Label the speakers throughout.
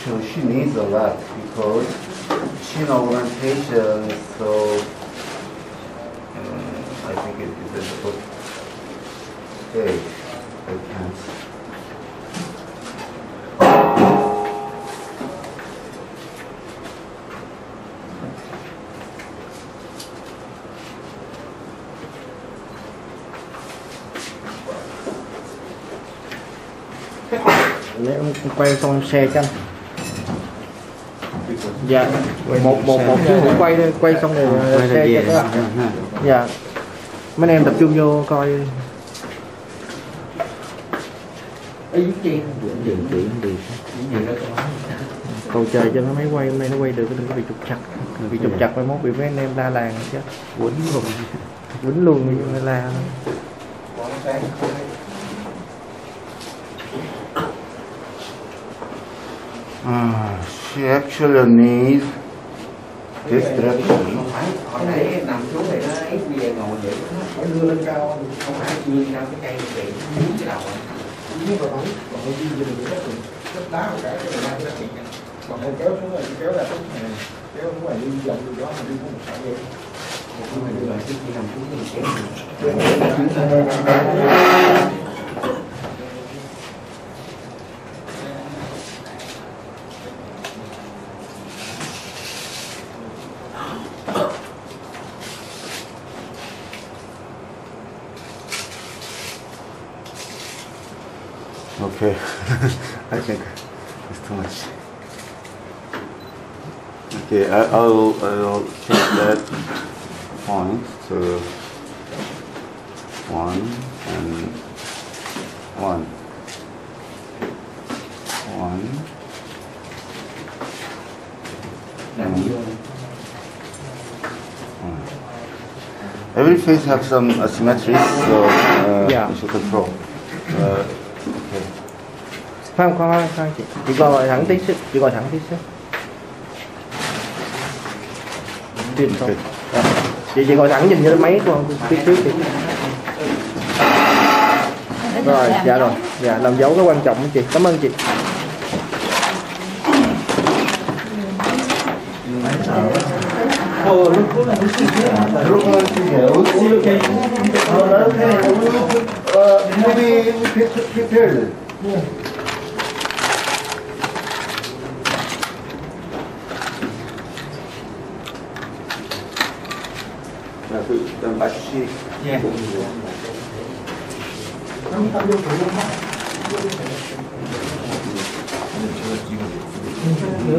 Speaker 1: actually she needs a lot because chin augmentation is so I think it is a good stage. I can't.
Speaker 2: Để ông quay xong xe cho anh. Dạ, một phút quay xong rồi xe cho các bạn. Dạ, mấy em tập trung vô coi. Cầu trời cho nó máy quay hôm nay nó quay được, đừng có bị trục chặt. Bị trục chặt mai mốt bị mấy anh em la làng chứ. Quýnh luôn như la.
Speaker 1: She actually needs this direction.
Speaker 3: Hồi nãy nằm xuống thì nó ít về ngồi vậy, nó đưa lên cao, không phải đưa cao cái cây bị xuống cái đầu. Nhưng mà còn đi về được rất đá một cái là nó bị. Còn không kéo xuống rồi kéo ra xuống này, kéo xuống ngoài đi vòng từ đó mà đi có một sợi dây. Nhưng mà đưa lại trước khi nằm xuống thì kéo.
Speaker 1: Okay, I think it's too much. Okay, I'll change that point to 1 and 1. 1 and 1. Every face have some asymmetries, so
Speaker 2: Yeah.
Speaker 1: you should control. Okay.
Speaker 2: Khoan chị gọi thẳng tí xíu, chị gọi thẳng tí xíu. Truyền thôi. Chị gọi thẳng nhìn vô máy của tí xíu chị. Rồi, dạ rồi. Dạ, làm dấu cái quan trọng của chị. Cảm ơn chị.
Speaker 1: Maybe prepared. 맛이.
Speaker 3: 예.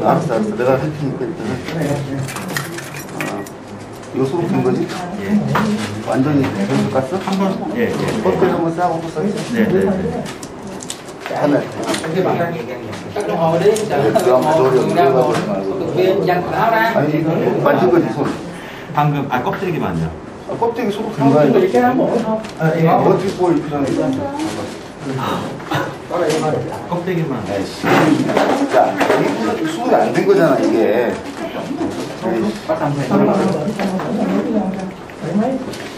Speaker 1: 알았어. 내가 할 테니까 이거 소금 된 거지?
Speaker 3: 예.
Speaker 1: 완전히 계속 깠어?
Speaker 3: 한번 예.
Speaker 1: 껍데기 한번 싸고 또 쌌지?
Speaker 3: 네.
Speaker 1: 하나. 아니 만진 거지 손.
Speaker 3: 방금 껍데기만요.
Speaker 1: 껍데기 소금 된 거 아니야? 어떻게 볼 이렇게 전에
Speaker 3: 껍데기만.
Speaker 1: 에이씨. 야, 이게 수분이 안 된 거잖아 이게.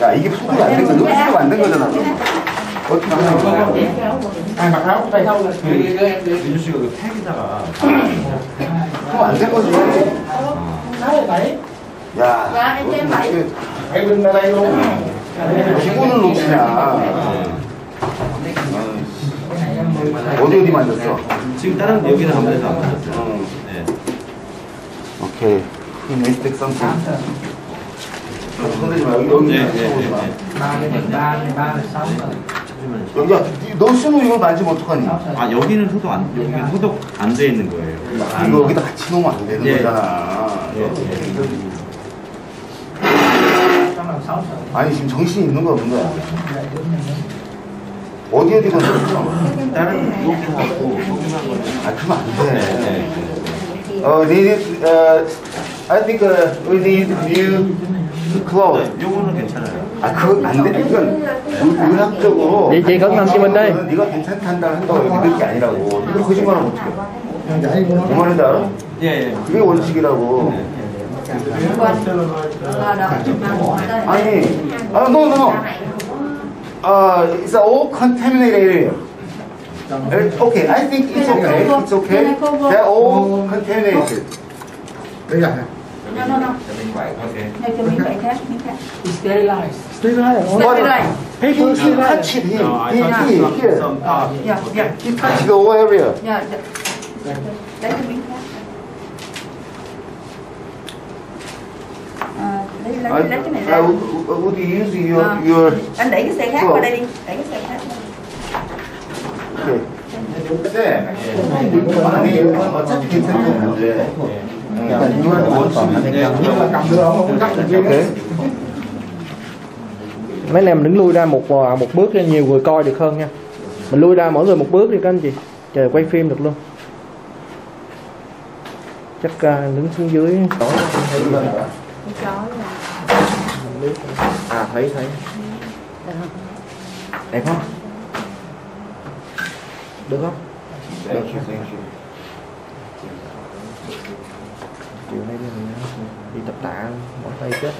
Speaker 1: 야, 이게 수분이 안 된 거, 이거 수분 안 된 거잖아. 어떻게 하는 거야?
Speaker 3: 민주 씨가 그 팩에다가
Speaker 1: 수분 안 된 거지. 야, 기본을 놓치냐. 어디 만졌어?
Speaker 3: 지금 다른 여기는 한 번도 안 맞았어요. 네.
Speaker 1: 오케이. 이 mistake something. 손대지 마. 여기. 여기야, 너 스무 이걸 만지면 어떡하니?
Speaker 3: 아 여기는 소독 안 돼 있는 거예요.
Speaker 1: 이거 여기다 같이 놓으면 안 되는 거잖아. 아니 지금 정신이 있는 거야 없는 거야? 어디 건드렸어?
Speaker 3: 다른 여기 하고 소금한 거는
Speaker 1: 아 그러면 안 돼. Need I think we need new clothes.
Speaker 3: 요거는 괜찮아요.
Speaker 1: 아 그건 안 돼. 이건 의학적으로.
Speaker 2: Vậy chị có nằm cho bên đây.
Speaker 1: 네가 괜찮단다 한다고 믿을 게 아니라고. 이거 거짓말하면 어떡해? 뭐 말인지 알아?
Speaker 3: 예.
Speaker 1: 그게 원칙이라고. 아니, no. It's all contaminated area. Okay, I think it's okay. It's okay. They're all contaminated.
Speaker 4: Đây là
Speaker 5: No, no, no.
Speaker 3: Okay.
Speaker 5: Này cho miếng vậy khác, miếng khác.
Speaker 4: sterilize.
Speaker 5: Sterilite.
Speaker 1: People still touch it here.
Speaker 3: No, I
Speaker 1: Here,
Speaker 3: thought
Speaker 1: here, here.
Speaker 3: some thought.
Speaker 5: Dạ, dạ.
Speaker 1: You touch the whole area.
Speaker 5: Dạ, dạ. Lấy cho miếng khác. Lấy cái này ra.
Speaker 1: Would you use your
Speaker 5: Anh đẩy cái xe khác qua đây đi. Đẩy cái xe khác.
Speaker 1: okay. 네. 아니 어차피 괜찮은데.
Speaker 2: Ok. Mấy anh em đứng lui ra một bước cho nhiều người coi được hơn nha. Mình lui ra mỗi người một bước đi các anh chị. Chờ quay phim được luôn. Chắc đứng xuống dưới tối. À thấy. Đẹp không? Được không?
Speaker 1: Thank you.
Speaker 2: Chiều nay đi tập tạ mỏi tay chết.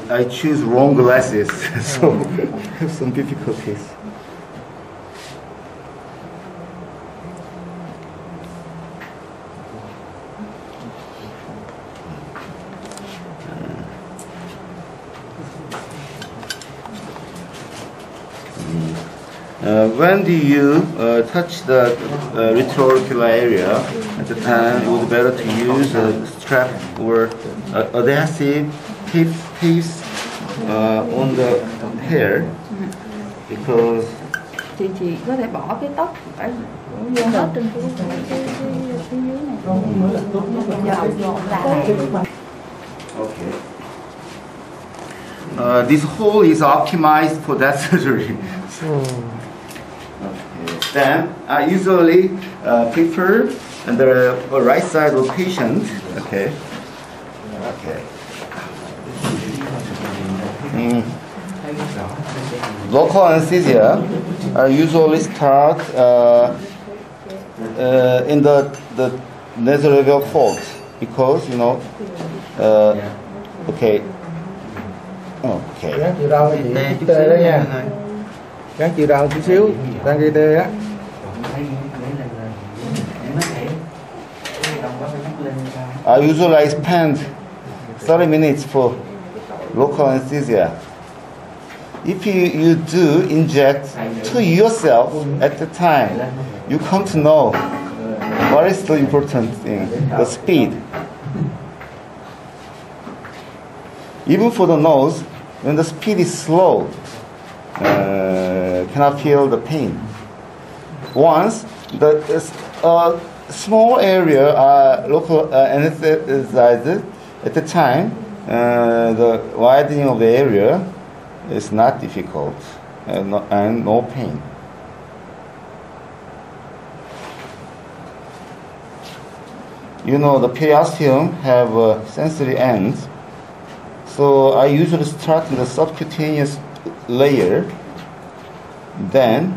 Speaker 1: I choose wrong glasses, so have some difficulties. When do you touch the retroauricular area? At the time, it was better to use a strap or adhesive tapes on the hair because
Speaker 5: Chị có thể bỏ cái tóc phải vô hết trên cái phía dưới này. Dọn lại.
Speaker 1: okay. This hole is optimized for that surgery. Okay. Then I usually prefer the right side of patient. Okay. Okay. Local anesthesia usually start in the nasolabial fold because okay. Okay.
Speaker 4: Gắn chiều đầu thì chị tê đó nha. Gắn chiều đầu chút xíu, đang gây tê á.
Speaker 1: I usually spend 30 minutes for local anesthesia. If you do inject to yourself at the time, you come to know what is the important thing, the speed. Even for the nose, when the speed is slow, cannot feel the pain. Once the small area local anesthetized at the time, the widening of the area is not difficult and no pain. The periosteum have sensory ends. So I usually start in the subcutaneous layer, then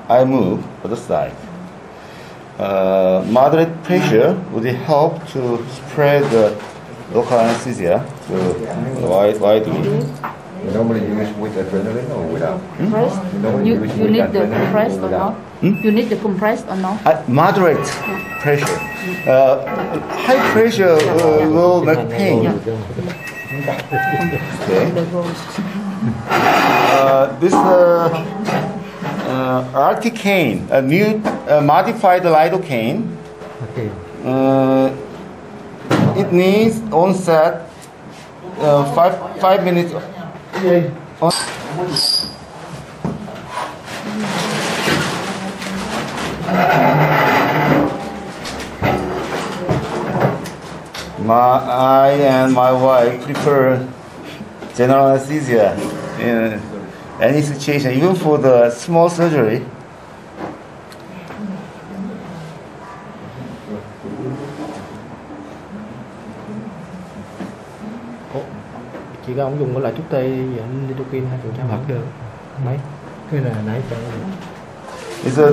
Speaker 1: I move to the side. Moderate pressure would help to spread the local anesthesia widely.
Speaker 6: You normally use with adrenaline or without?
Speaker 5: You need the compressed or not? You need the compressed or not?
Speaker 1: Moderate pressure. High pressure will make pain. Okay. This Articaine, a new modified lidocaine.
Speaker 4: Okay.
Speaker 1: It needs onset 5 minutes. I and my wife prefer general anesthesia in any situation, even for the small surgery.
Speaker 2: Chị có ông dùng cái loại thuốc tê lidocaine 2%
Speaker 4: Vẫn được.
Speaker 2: mấy?
Speaker 4: Cái là nãy cho
Speaker 1: It's a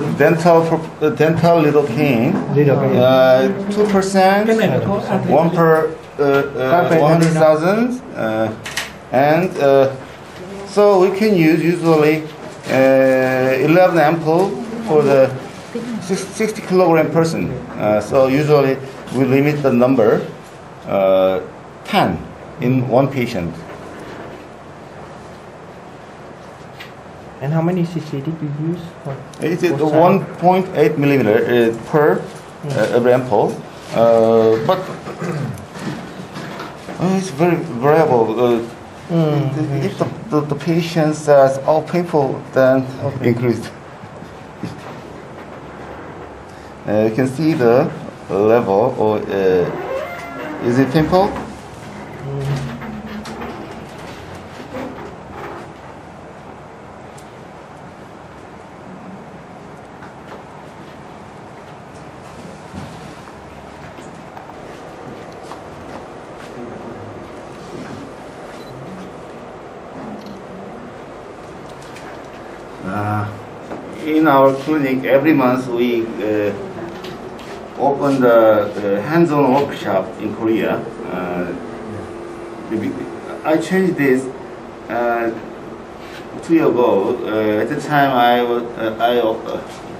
Speaker 1: dental lidocaine. 2%,
Speaker 4: cái này là có
Speaker 1: 1 per 100,000, and so we can use usually 11 ampoule for the 60 kilogram person. So usually we limit the number 10 in one patient.
Speaker 2: And how many cc did you use?
Speaker 1: It is 1.8 millimeter per every ampoule, but it's very variable. If the patient says, "Oh, painful," then increased. You can see the level, or is it painful? In our clinic, every month we open the hands-on workshop in Korea. I changed this 2 years ago. At the time, I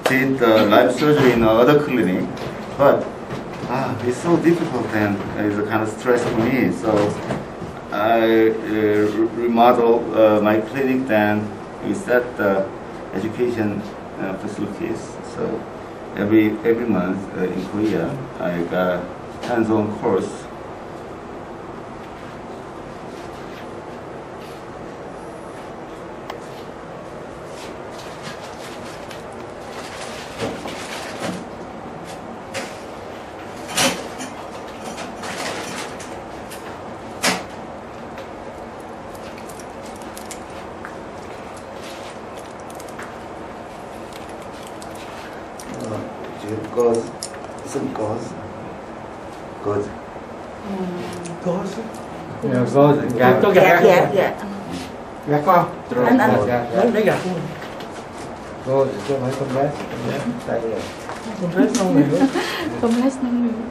Speaker 1: did live surgery in another clinic, but it's so difficult and it's a kind of stress for me. So I remodeled my clinic. Then we set the education facilities. So every month in Korea, I got hands-on course. Some gauze.
Speaker 4: Gạt có gạt.
Speaker 5: Dạ.
Speaker 4: Gạt con.
Speaker 5: Anh.
Speaker 4: Lấy gạt. Rồi cho phải con bé. Đây rồi. Con bé xong rồi.
Speaker 5: Compress năng lượng.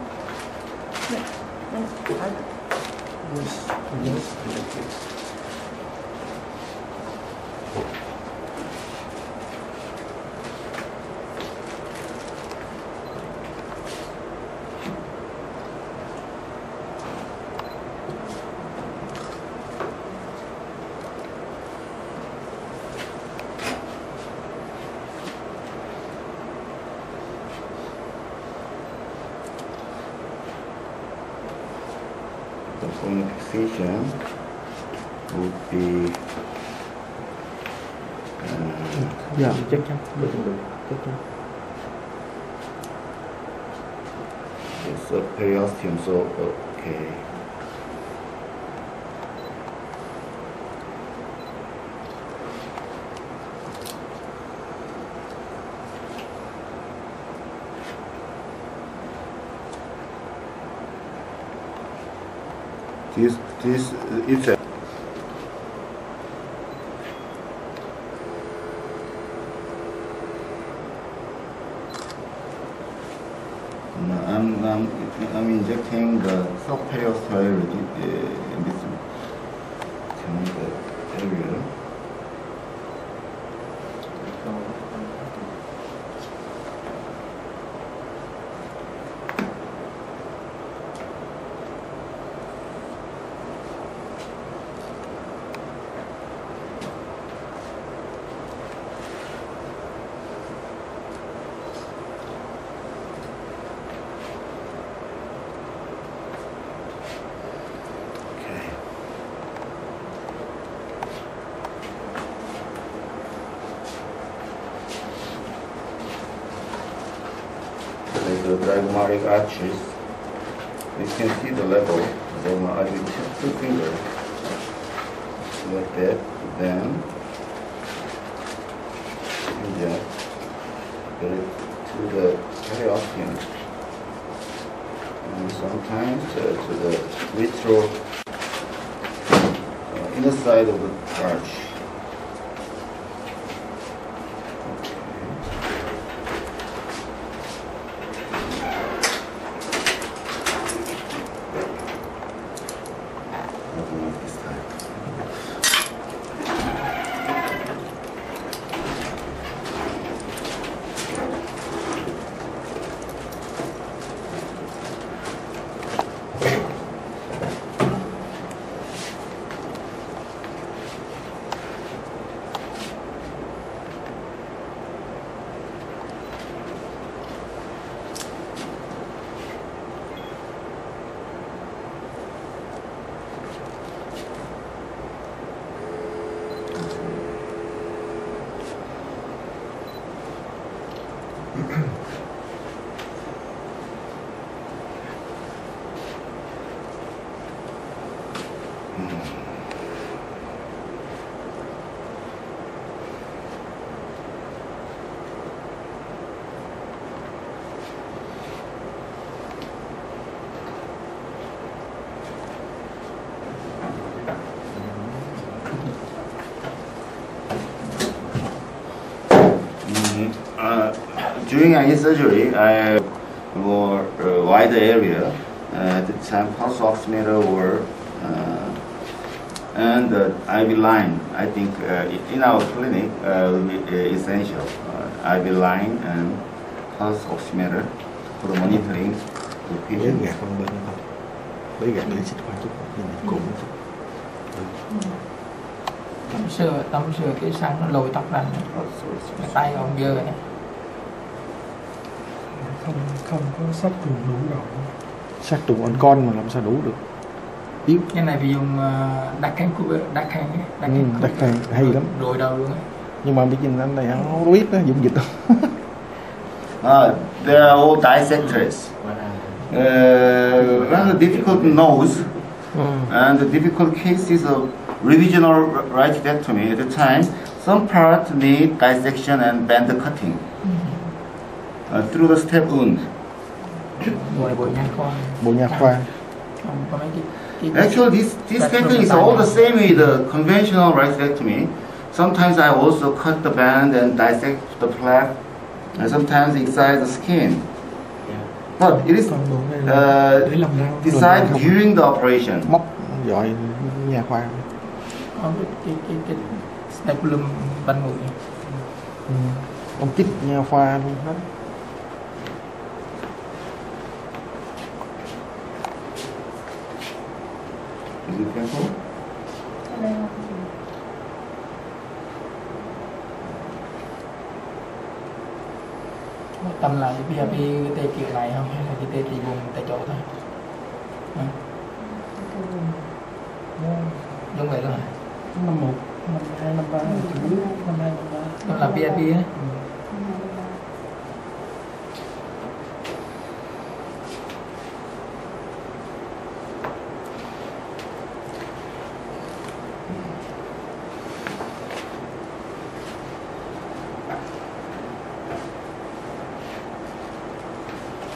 Speaker 1: The fixation would be
Speaker 2: Dạ, chắc chắn. Chắc chắn.
Speaker 1: it's a periosteum, so okay. This it's a I'm injecting the subperiosteal in this area. The diaphragmatic arches, you can see the level of the artery with 2 fingers, like that. Then inject it to the periosteum, and sometimes to the retro inner side of the arch. doing any surgery, I more wider area. At the time, pulse oximeter or and IV line. I think in our clinic will be essential. IV line and pulse oximeter for the monitoring the
Speaker 2: Lấy
Speaker 1: patient.
Speaker 2: gạt con bên đó thôi. Lấy gạt để xịt qua chút, nhìn này cũng chút.
Speaker 7: Tắm sữa cái sang nó lồi tóc ra, cái tay ông dơ này.
Speaker 4: Không có sát trùng đủ độ.
Speaker 2: Sát trùng anh con mà làm sao đủ được. Yếu.
Speaker 7: Cái này phải dùng đặc kháng
Speaker 2: Đặc kháng hay lắm.
Speaker 7: Rồi đầu luôn ấy.
Speaker 2: Nhưng mà biết nhìn anh này không biết đó, dụng dịch đâu.
Speaker 1: They are all dissectors. Rather difficult nose and the difficult cases of revisional rightectomy at the time. Some parts need dissection and band cutting through the step wound.
Speaker 2: Bộ nha khoa.
Speaker 1: Actually, this technique is all the same with the conventional rightectomy. Sometimes I also cut the band and dissect the plaque, and sometimes inside the skin. But it is decided during the operation.
Speaker 2: Móc giỏi nha khoa.
Speaker 7: Cái stapulum banh mũi.
Speaker 2: Ông chích nha khoa luôn hết.
Speaker 1: Is it painful?
Speaker 7: Tâm lại bây giờ bị tê kiểu này không hay là cái tê tì vùng tại chỗ thôi. Giống vậy luôn hả?
Speaker 4: Năm 1, năm 2, năm 3, chủ yếu năm 2, năm 3.
Speaker 7: Đó là VIP đấy.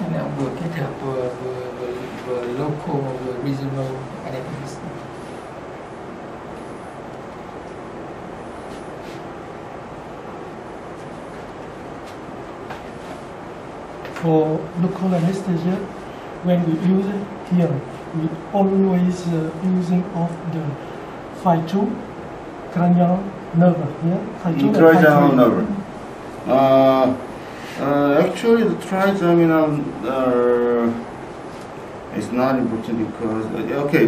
Speaker 7: Nên là ông vừa kết hợp vừa local vừa regional academics.
Speaker 4: For local anesthesia, when we use it here, we always using of the 5-2 cranial nerve here. 5-2 and
Speaker 1: Trigeminal
Speaker 4: 5-3.
Speaker 1: nerve. Actually, the trigeminal is not important because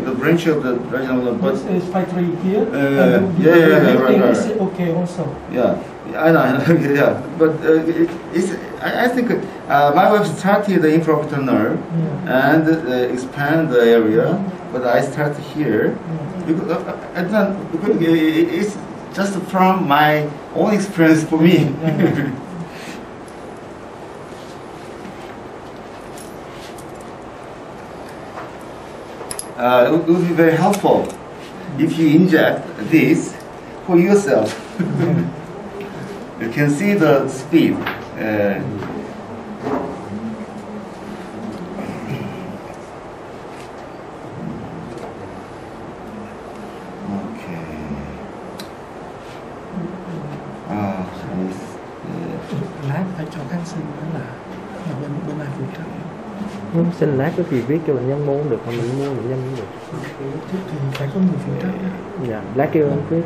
Speaker 1: the branch of the trigeminal nerve, but
Speaker 4: It's 5-3 here.
Speaker 1: right.
Speaker 4: Is okay also.
Speaker 1: yeah, I know, yeah, but I think my wife started the infraorbital nerve and expand the area, but I start here because it's just from my own experience for me. It would be very helpful if you inject this for yourself. You can see the speed.
Speaker 4: Lát phải cho kháng sinh nữa là bên này phụ trợ.
Speaker 2: Xin lát có gì viết cho bệnh nhân mua cũng được, mà mình mua bệnh nhân cũng được.
Speaker 4: Thì phải có người phụ trợ.
Speaker 2: Dạ, lát kêu anh viết.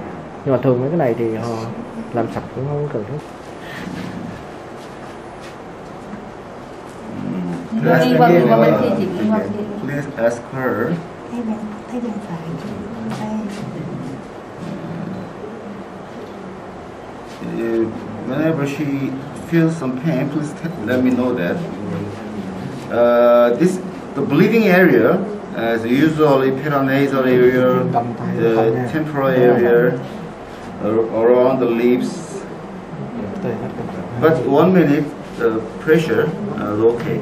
Speaker 2: Nhưng mà thường mấy cái này thì họ làm sạch cũng không cần thiết.
Speaker 5: Đi qua bên kia chị đi qua bên kia.
Speaker 1: Please ask her.
Speaker 5: Thấy bên phải.
Speaker 1: Whenever she feels some pain, please let me know that. The bleeding area is usually paranasal area, the temporal area, around the lips. But 1 minute, the pressure is okay.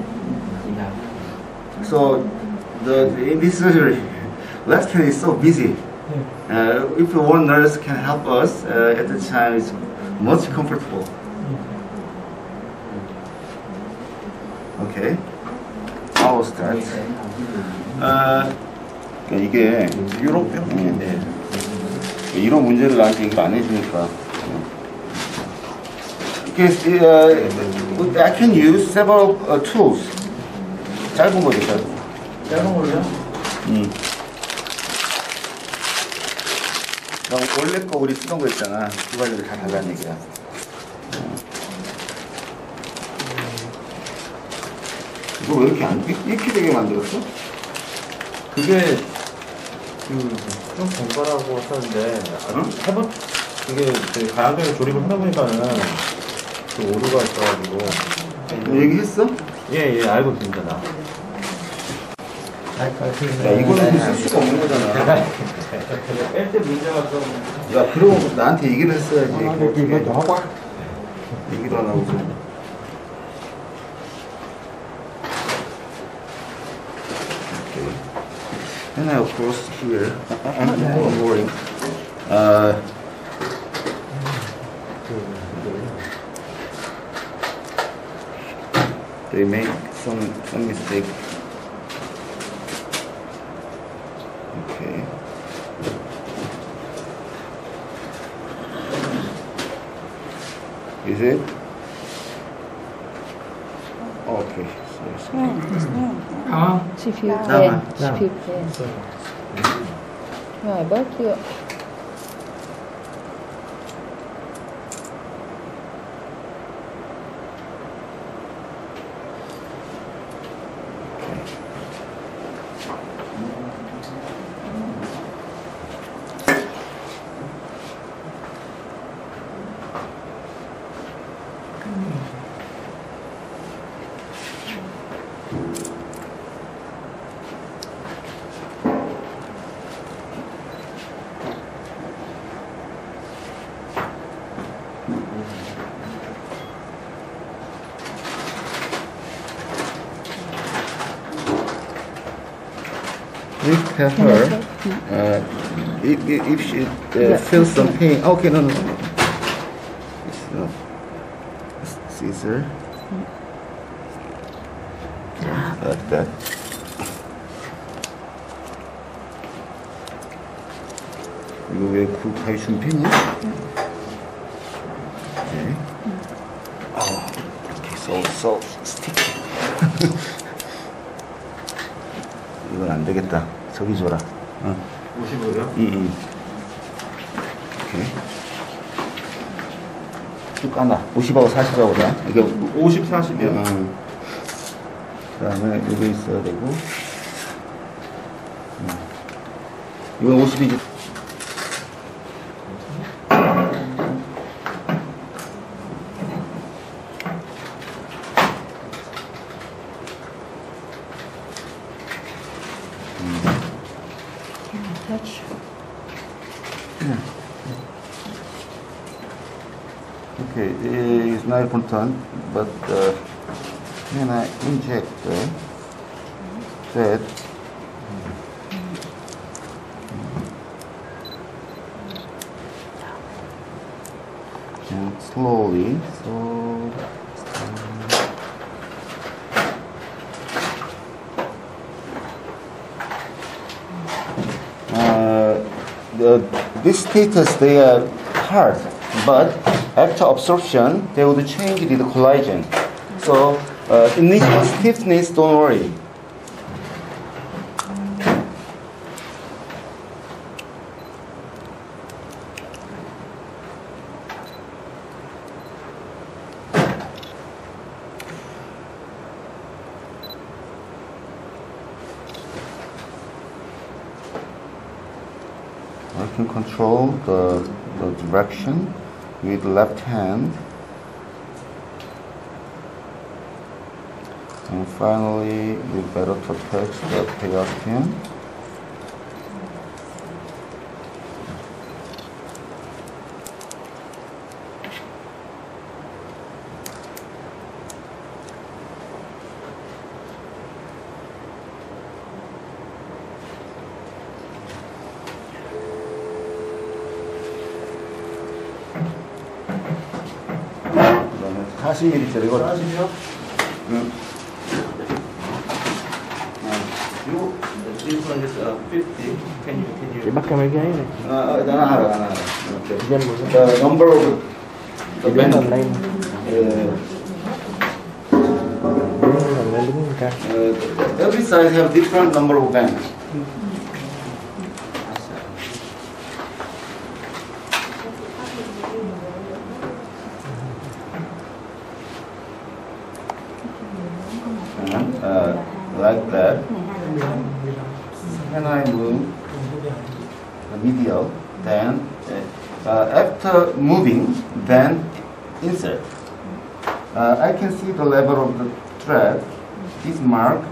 Speaker 1: So in this surgery, left hand is so busy. If one nurse can help us at the time, it's much comfortable. Okay, I will start. 이게 이런 문제를 나한테 이거 안 해주니까 because I can use several tools. 짧은 거죠, 짧은 거.
Speaker 2: 짧은 걸로요?
Speaker 1: 원래 거 우리 쓰던 거 있잖아. 두 가지를 다 달라는 얘기야. 이거 왜 이렇게 이렇게 되게 만들었어?
Speaker 2: 그게 좀 번거라고 하셨는데 이게 가양동에 조립을 하다 보니까는 그 오류가 있어가지고.
Speaker 1: 얘기했어?
Speaker 2: 예, 알고 있습니다. 나.
Speaker 1: 야, 이거는 쓸 수가 없는 거잖아.
Speaker 2: 뺄 때 문제가 좀.
Speaker 1: 야, 그럼 나한테 얘기를 했어야지. 얘기도 안 하고. And now, of course, here, I'm worrying. They make some mistake. Okay. Is it? Okay.
Speaker 5: Chi phiếu
Speaker 1: Dạ
Speaker 5: đen,
Speaker 1: mà.
Speaker 5: chi phiếu đen. Rồi bớt chưa?
Speaker 1: Please tell her if she feels some pain. Okay, no. It's not Caesar. Like that. 이거 왜 가위 준비했니? Okay. Oh, okay, so sticky. 이건 안 되겠다. 저기 줘라.
Speaker 2: 50으로요?
Speaker 1: 응. 오케이. 쭉 까놔. 50하고 40하고 다. 이게
Speaker 2: 50, 40이요?
Speaker 1: 그 다음에 이거 있어야 되고. 이건 50이지.
Speaker 5: Touch.
Speaker 1: Okay, it's not important, but when I inject that, and slowly, this status, they are hard, but after absorption, they would change the collagen. So initial stiffness, don't worry. I can control the direction with left hand. And finally, we better to touch the periosteum. 그다음에 40ml 이거 40이요? 응. This one is 50. Can you?
Speaker 2: Chị bắt cái mấy ghế này.
Speaker 1: 나나 알아.
Speaker 2: Danh một
Speaker 1: The number of the
Speaker 2: Chị lên
Speaker 1: band.
Speaker 2: lên.
Speaker 1: every size have different number of bands. Like that. When I move the medial, then after moving, then insert. I can see the level of the thread. This mark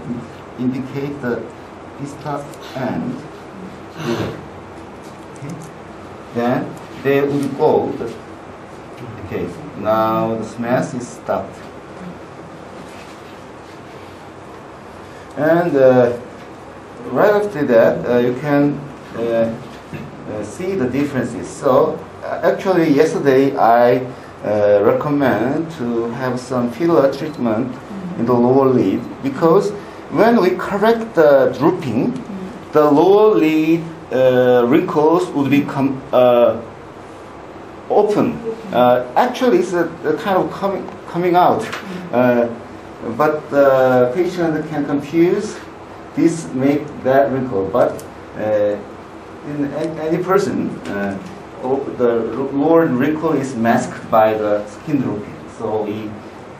Speaker 1: indicates the start end. Okay. Then they will go. Okay. Now the smash is stopped. And right after that, you can see the differences. So actually, yesterday I recommend to have some filler treatment in the lower lid, because when we correct the drooping, the lower lid wrinkles would become open. Actually, it's a kind of coming out. But the patient can confuse this make that wrinkle. But in any person, the lower wrinkle is masked by the skin drooping. So we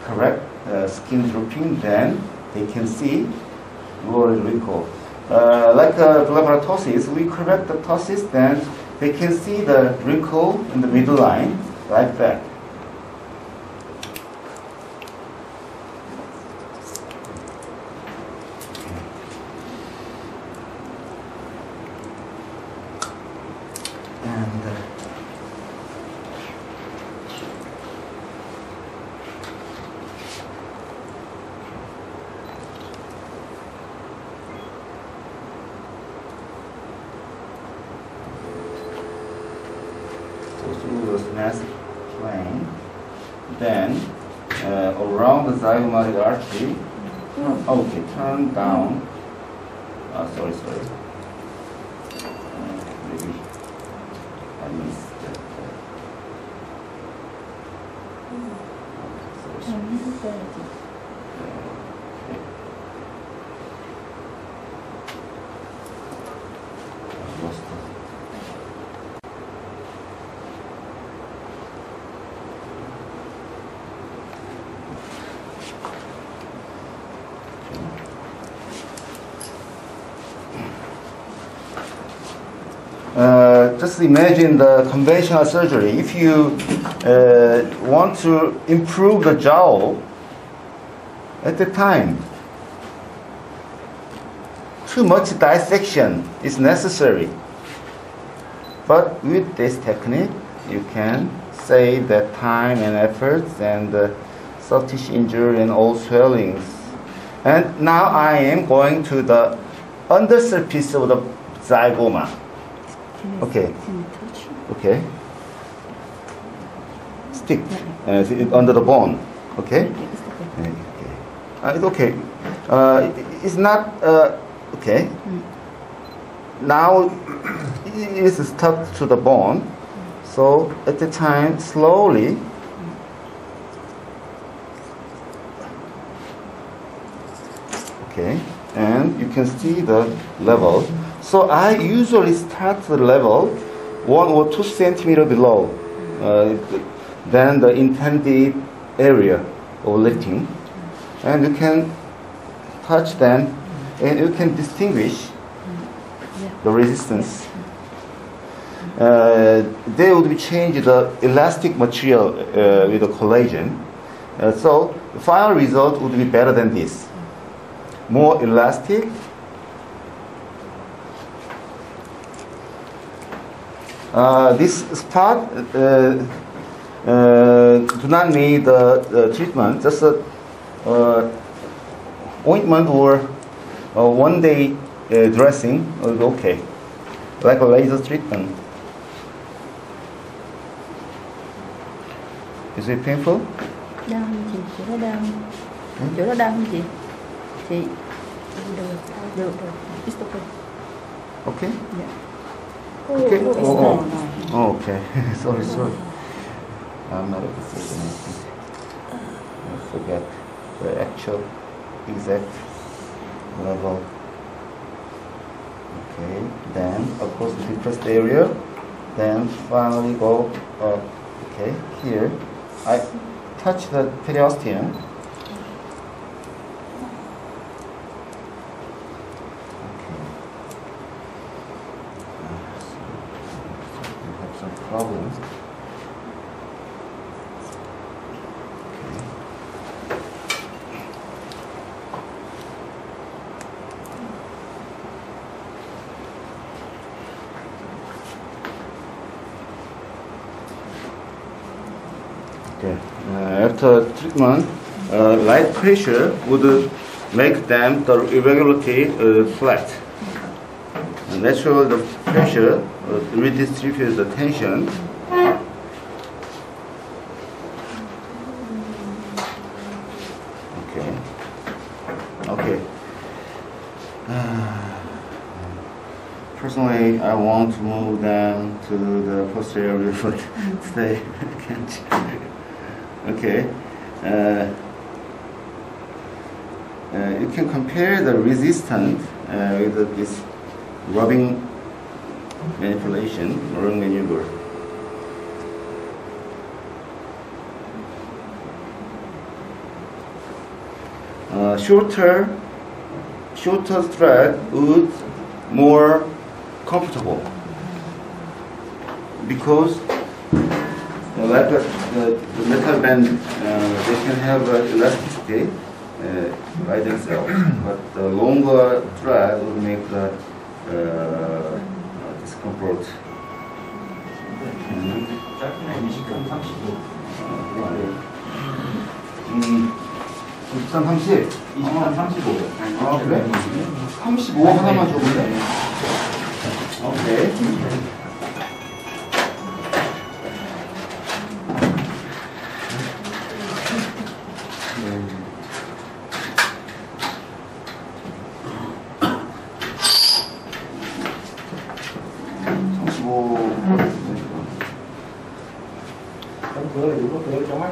Speaker 1: correct skin drooping, then they can see lower wrinkle. Like blepharoptosis, we correct the ptosis, then they can see the wrinkle in the middle line, like that. Through the massive plane, then around the zygomatic artery. Okay, turn down. Sorry. Maybe I missed that. Lost it. Just imagine the conventional surgery. If you want to improve the jowl, at the time, too much dissection is necessary. But with this technique, you can save that time and efforts and soft tissue injury and all swellings. And now I am going to the undersurface of the zygoma. Okay. Okay. Stick under the bone. Okay. Okay. It's okay. It's not okay. Now it is stuck to the bone. So at the time, slowly. Okay. And you can see the level. So I usually start the level 1 or 2 centimeters below than the intended area of lifting. And you can touch them and you can distinguish the resistance. They would be changed the elastic material with the collagen. So the final result would be better than this. More elastic. This spot do not need treatment, just ointment or one-day dressing is okay, like a laser treatment. Is it painful?
Speaker 5: Đau không chị? Chỗ đó đau không? Chỗ đó đau không chị? Chị? Được. It's okay.
Speaker 1: Okay?
Speaker 5: Yeah.
Speaker 1: Okay.
Speaker 5: It's
Speaker 1: Oh, okay. Sorry. I'm not a physician. forget the actual exact level. Okay, then across the depressed area, then finally go up. Okay, here I touch the periosteum. Some problems. Okay. After treatment, light pressure would make them the irregularity flat. Natural the pressure redistributes the tension. Okay. Okay. Personally, I want to move them to the posterior, but today I can't. Okay. You can compare the resistance with this rubbing manipulation, rubbing maneuver. Shorter thread would more comfortable because like the metal band, they can have elasticity by themselves, but the longer thread will make the discomfort.
Speaker 3: Chắc cái này mình chỉ cần 35.
Speaker 1: 23, 30?
Speaker 3: 23, 35.
Speaker 1: 아, 그래? 35 하나만 줘볼래? 오케이.
Speaker 3: Cửa là đủ cửa cho mắt.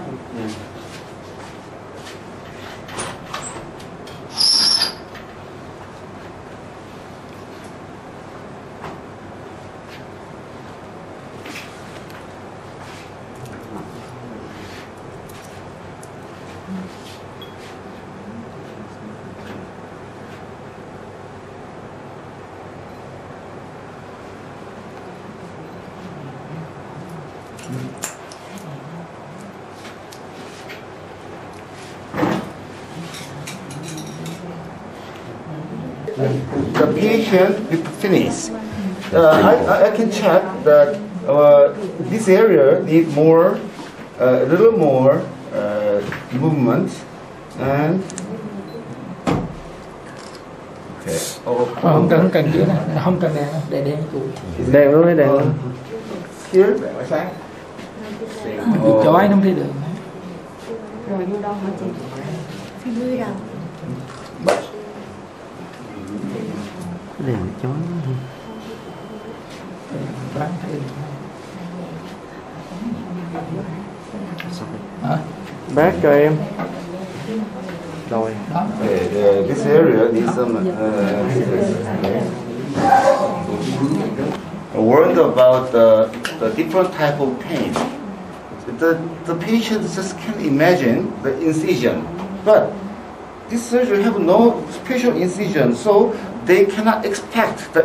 Speaker 1: The patient with finish. I can check that this area need more, a little more movement and. Okay.
Speaker 7: Không cần dưới này, không cần đèn, để đèn tủ.
Speaker 2: Đèn luôn đấy, đèn luôn.
Speaker 1: Here.
Speaker 3: Sáng.
Speaker 7: Chị chói không thấy được.
Speaker 5: Rồi vô đâu hả chị? Phía dưới đâu?
Speaker 2: Đèn chói.
Speaker 7: Bán thấy. Hả?
Speaker 2: Bác cho em. Rồi.
Speaker 1: Okay, this area needs some. Warned about the different type of pain. The patient just can't imagine the incision, but this surgery have no special incision, so they cannot expect the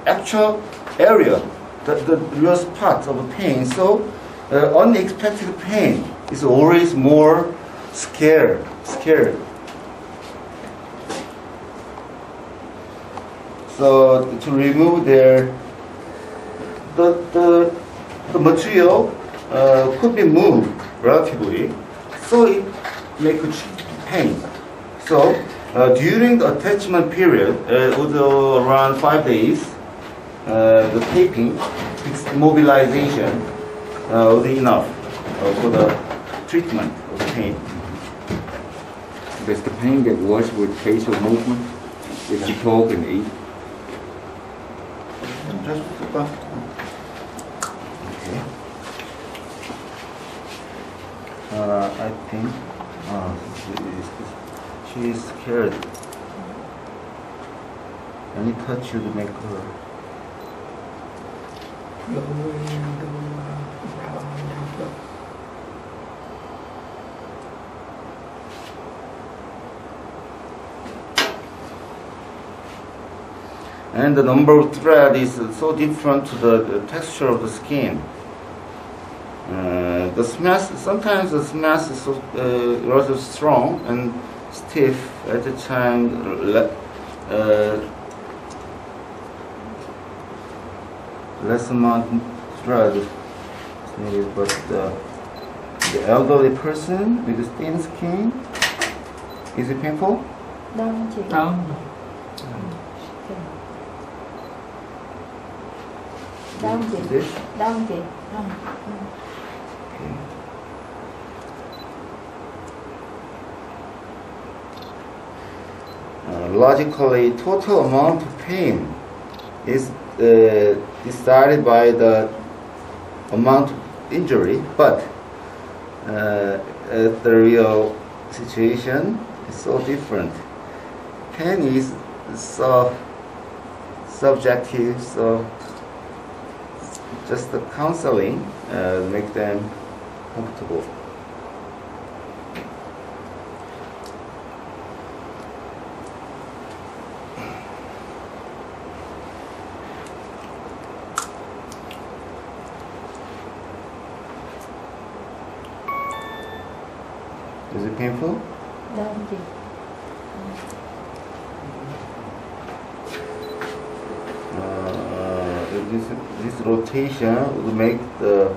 Speaker 1: actual area, the real spot of pain. So unexpected pain is always more scared. So to remove the material could be moved relatively, so it makes pain. So during the attachment period, with around 5 days, the taping, mobilization will be enough for the treatment of pain.
Speaker 6: Does the pain get worse with facial movement? If you talk and eat?
Speaker 1: Just okay. I think She is scared. Any touch would make her.
Speaker 7: Go down.
Speaker 1: And the number of thread is so different to the texture of the skin. The smash, sometimes the smash is so, rather strong and stiff at the time. Less amount of thread is needed, but the elderly person with thin skin, is it painful?
Speaker 5: Đau không chị?
Speaker 7: Đau.
Speaker 5: Đau không chị?
Speaker 1: Is it?
Speaker 5: Đau không chị? Đau.
Speaker 1: Logically, total amount of pain is decided by the amount of injury, but the real situation is so different. Pain is so subjective, so just the counseling make them comfortable. Is it painful?
Speaker 5: Đau không chị?
Speaker 1: This rotation would make the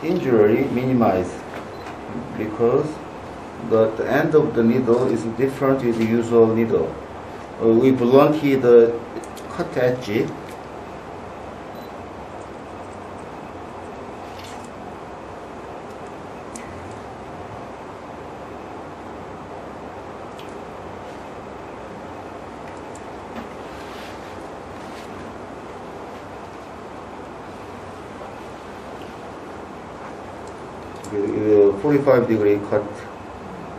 Speaker 1: injury minimized because the end of the needle is different with the usual needle. We blunted the cut edge. With a 45-degree cut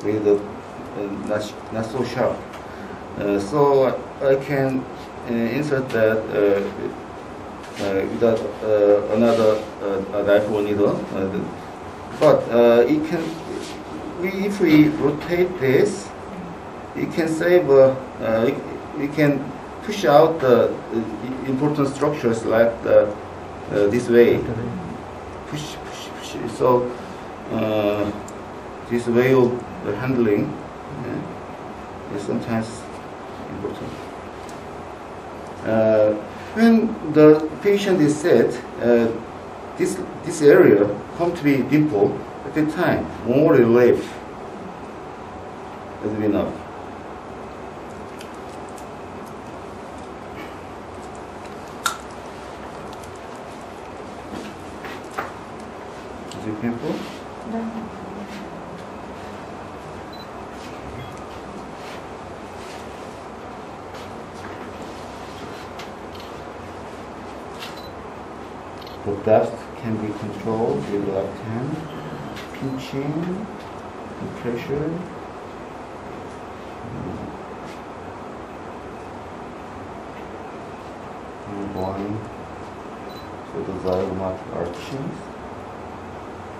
Speaker 1: with the not so sharp. So I can insert that without another knife or needle. But it can, if we rotate this, it can save. We can push out the important structures like this way. Push. So this way of handling is sometimes important. When the patient is set, this area come to be dimple at the time, more relief is enough. Is it painful?
Speaker 5: Đau.
Speaker 1: The depth can be controlled with the left hand, pinching, and pressure. And going to the zygomatic arches.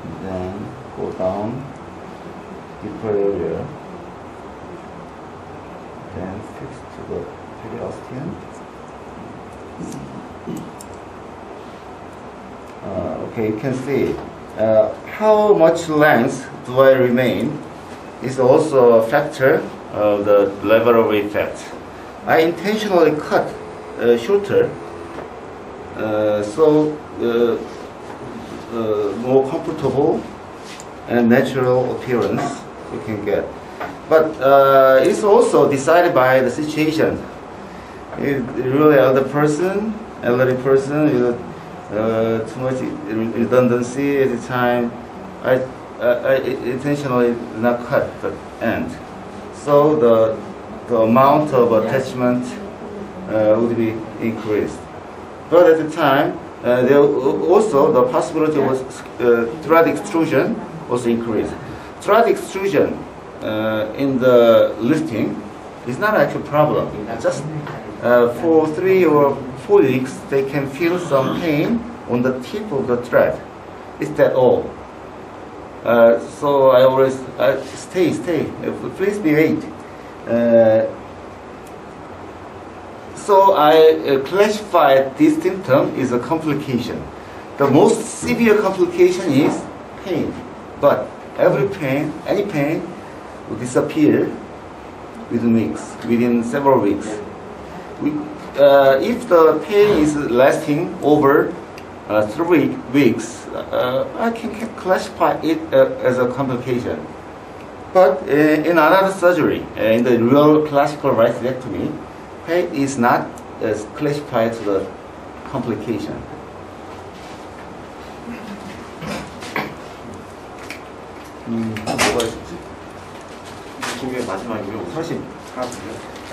Speaker 1: And then go down deeper area. Then fix to the periosteum. Okay, you can see how much length do I remain is also a factor of the level of effect. I intentionally cut shorter so more comfortable and natural appearance you can get. But it's also decided by the situation. If really elderly person with too much redundancy at the time, I intentionally not cut the end. So the amount of attachment would be increased. But at the time, there also the possibility was thread extrusion also increased. thread extrusion in the lifting is not actually a problem. Just for 3 or 4 weeks, they can feel some pain on the tip of the thread. Is that all? So I always stay. Please be wait. So I classified this symptom as a complication. The most severe complication is pain, but any pain will disappear within several weeks. If the pain is lasting over 3 weeks, I can classify it as a complication. But in another surgery, in the real classical right sidectomy, pain is not classified to the complication. 뭐가 있었지?
Speaker 3: 이쪽에 마지막이요.
Speaker 1: 44.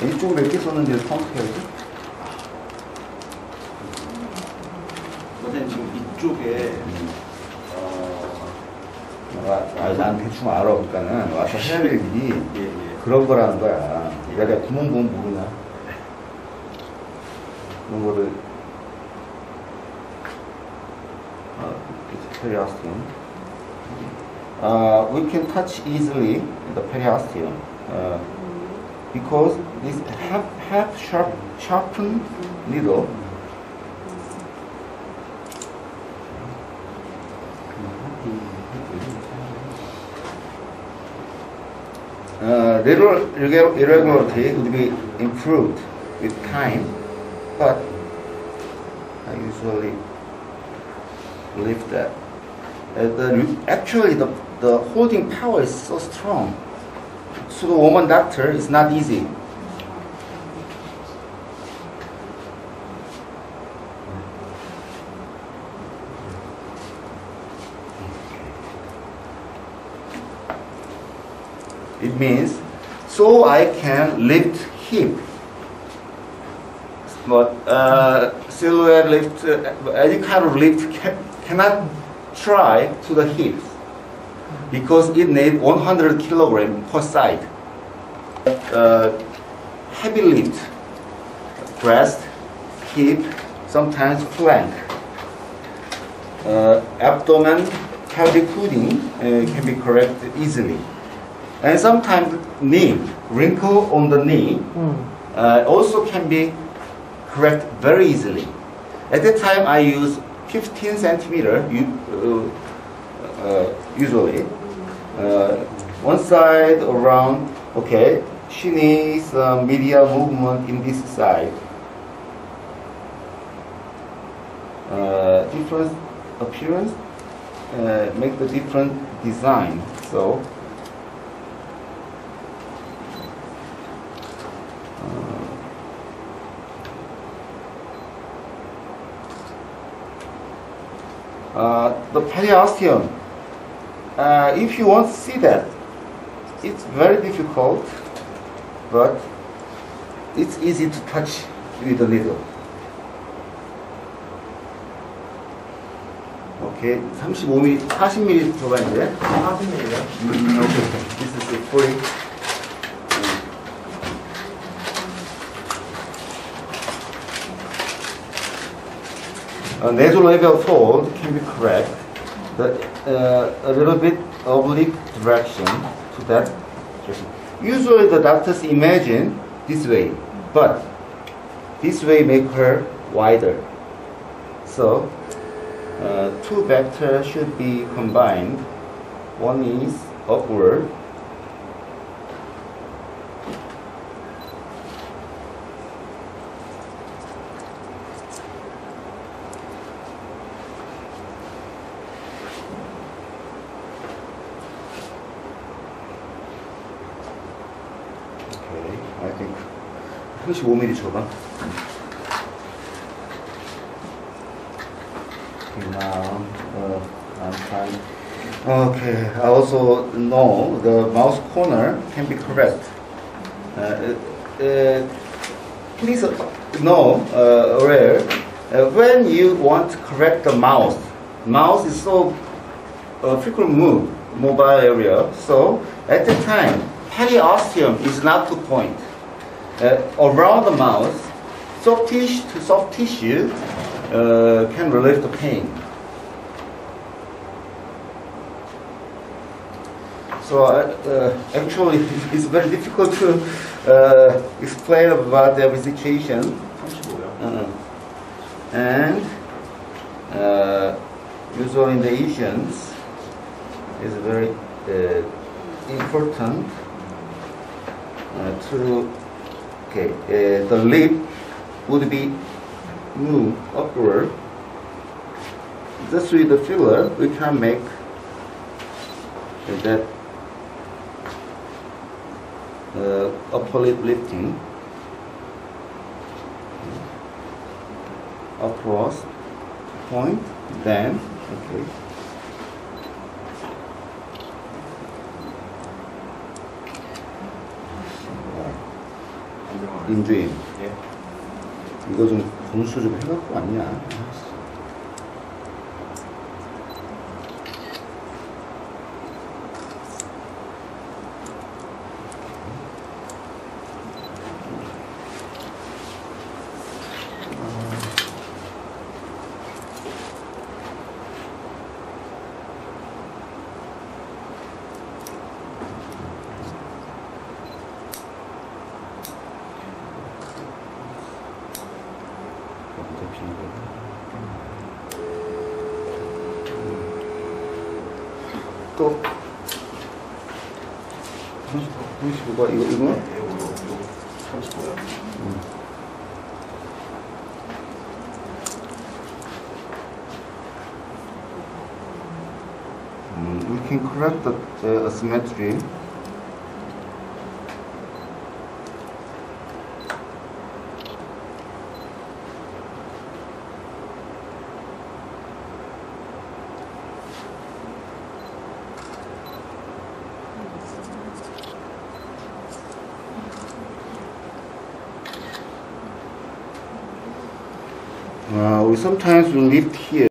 Speaker 1: 이쪽을 몇 개 썼는데 카운트해야지?
Speaker 3: 선생님 지금 이쪽에
Speaker 1: 난 대충 알아. 그러니까는 와서 해야 될 일이 그런 거라는 거야. 내가 구멍 보면 모르나? 그런 거를 periosteum. We can touch easily the periosteum because this half sharpened needle little irregularity would be improved with time, but I usually believe that actually the holding power is so strong. So the woman doctor is not easy. It means so I can lift hip, but silhouette lift, any kind of lift cannot try to the hips because it needs 100 kilogram per side. Heavy lift, breast, hip, sometimes flank, abdomen, pelvic hooding can be corrected easily. And sometimes knee, wrinkle on the knee also can be corrected very easily. At that time I use 15 centimeter usually. One side around, okay, she needs medial movement in this side. Different appearance make the different design. So the periosteum, if you want to see that, it's very difficult, but it's easy to touch with the needle. Okay, 35mm, 40mm 들어가는데?
Speaker 3: 40mm요?
Speaker 1: Okay, this is the free. Nasal level fold can be correct, but a little bit oblique direction to that direction. Usually the doctors imagine this way, but this way make her wider. So two vectors should be combined. One is upward. I think 35mm 줘봐. Okay, now I'm trying. Okay, I also know the mouse corner can be correct. Please know, aware, when you want to correct the mouse is so frequent move. mobile area. So at the time, periosteum is not to point. Around the mouth, soft tissue can relieve the pain. So actually, it's very difficult to explain about every situation. And usually in the Asians, is very important to, the lip would be moved upward. Just with the filler, we can make that upper lip lifting across point, then 인주임, 이거 좀 분수 좀 해갖고 왔냐? 또 35가 이거? We can correct the asymmetry. We sometimes lift here.